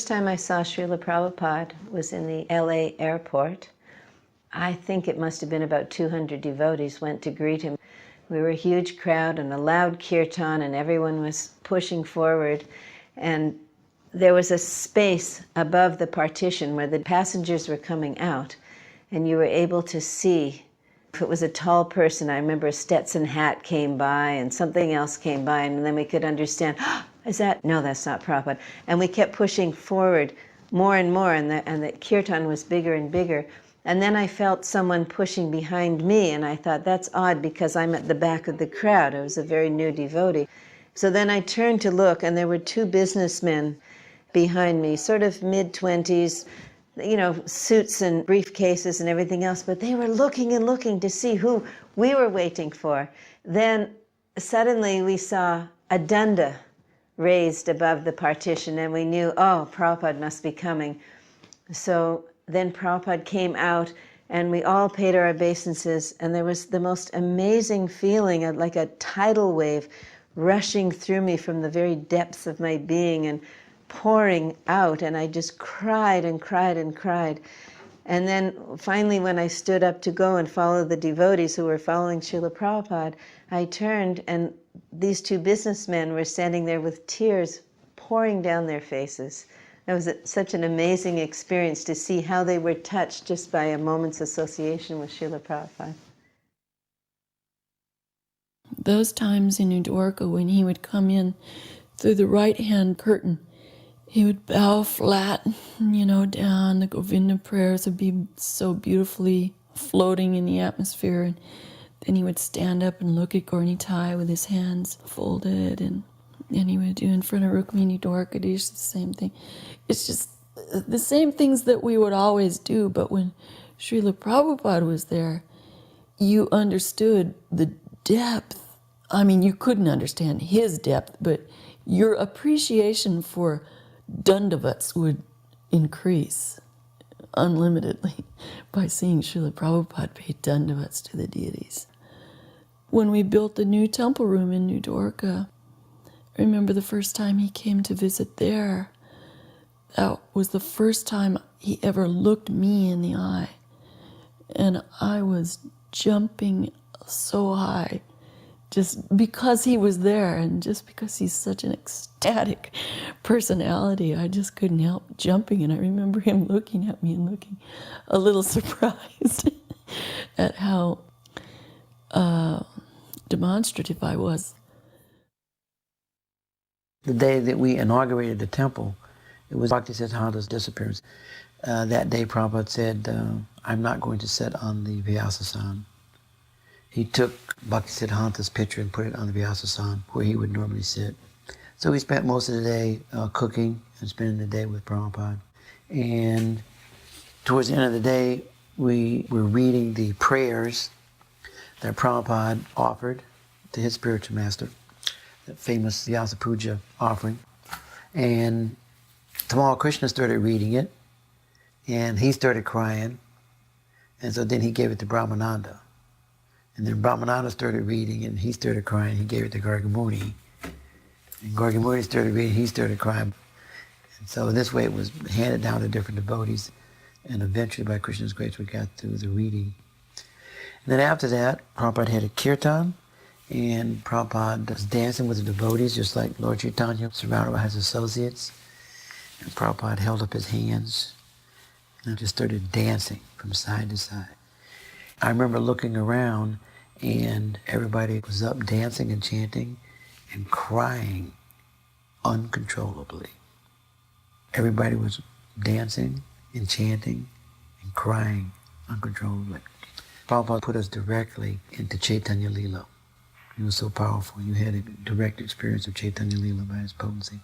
Time I saw Srila Prabhupada was in the LA airport. I think it must have been about 200 devotees went to greet him. We were a huge crowd and a loud kirtan, and everyone was pushing forward. And there was a space above the partition where the passengers were coming out, and you were able to see. If it was a tall person, I remember a Stetson hat came by and something else came by, and then we could understand, oh, is that? No, that's not Prabhupada. And we kept pushing forward more and more, and the kirtan was bigger and bigger. And then I felt someone pushing behind me, and I thought, that's odd because I'm at the back of the crowd. I was a very new devotee. So then I turned to look, and there were two businessmen behind me, sort of mid-20s, you know, suits and briefcases and everything else, but they were looking and looking to see who we were waiting for. Then suddenly we saw a danda raised above the partition, and we knew, oh, Prabhupada must be coming. So then Prabhupada came out, and we all paid our obeisances, and there was the most amazing feeling of like a tidal wave rushing through me from the very depths of my being and pouring out, and I just cried and cried and cried. And then finally, when I stood up to go and follow the devotees who were following Srila Prabhupada, I turned, and these two businessmen were standing there with tears pouring down their faces. It was such an amazing experience to see how they were touched just by a moment's association with Srila Prabhupada. Those times in New Dwarka when he would come in through the right-hand curtain, he would bow flat, you know, down. The Govinda prayers would be so beautifully floating in the atmosphere. And then he would stand up and look at Gaura-Nitai with his hands folded. And he would do in front of Rukmini Dwarkadish the same thing. It's just the same things that we would always do. But when Srila Prabhupada was there, you understood the depth. I mean, you couldn't understand his depth, but your appreciation for Dandavats would increase unlimitedly by seeing Srila Prabhupada pay Dandavats to the deities. When we built the new temple room in New Dwarka, I remember the first time he came to visit there. That was the first time he ever looked me in the eye. And I was jumping so high just because he was there, and just because he's such an ecstatic personality, I just couldn't help jumping. And I remember him looking at me and looking a little surprised at how demonstrative I was. The day that we inaugurated the temple, it was Bhaktisiddhanta's disappearance. That day Prabhupada said, I'm not going to sit on the Vyasasana. He took Bhaktisiddhanta's picture and put it on the Vyasasana where he would normally sit. So we spent most of the day cooking and spending the day with Prabhupada. And towards the end of the day, we were reading the prayers that Prabhupada offered to his spiritual master, the famous Vyasa Puja offering. And Tamal Krishna started reading it, and he started crying. And so then he gave it to Brahmananda. And then Brahmananda started reading, and he started crying. He gave it to Gargamuni. And Gargamuni started reading, he started crying. And so this way it was handed down to different devotees. And eventually, by Krishna's grace, we got through the reading. And then after that, Prabhupada had a kirtan, and Prabhupada was dancing with the devotees, just like Lord Chaitanya, surrounded by his associates. And Prabhupada held up his hands and just started dancing from side to side. I remember looking around, and everybody was up dancing and chanting and crying uncontrollably. Everybody was dancing and chanting and crying uncontrollably. Prabhupada put us directly into Chaitanya Lila. It was so powerful. You had a direct experience of Chaitanya Lila by his potency.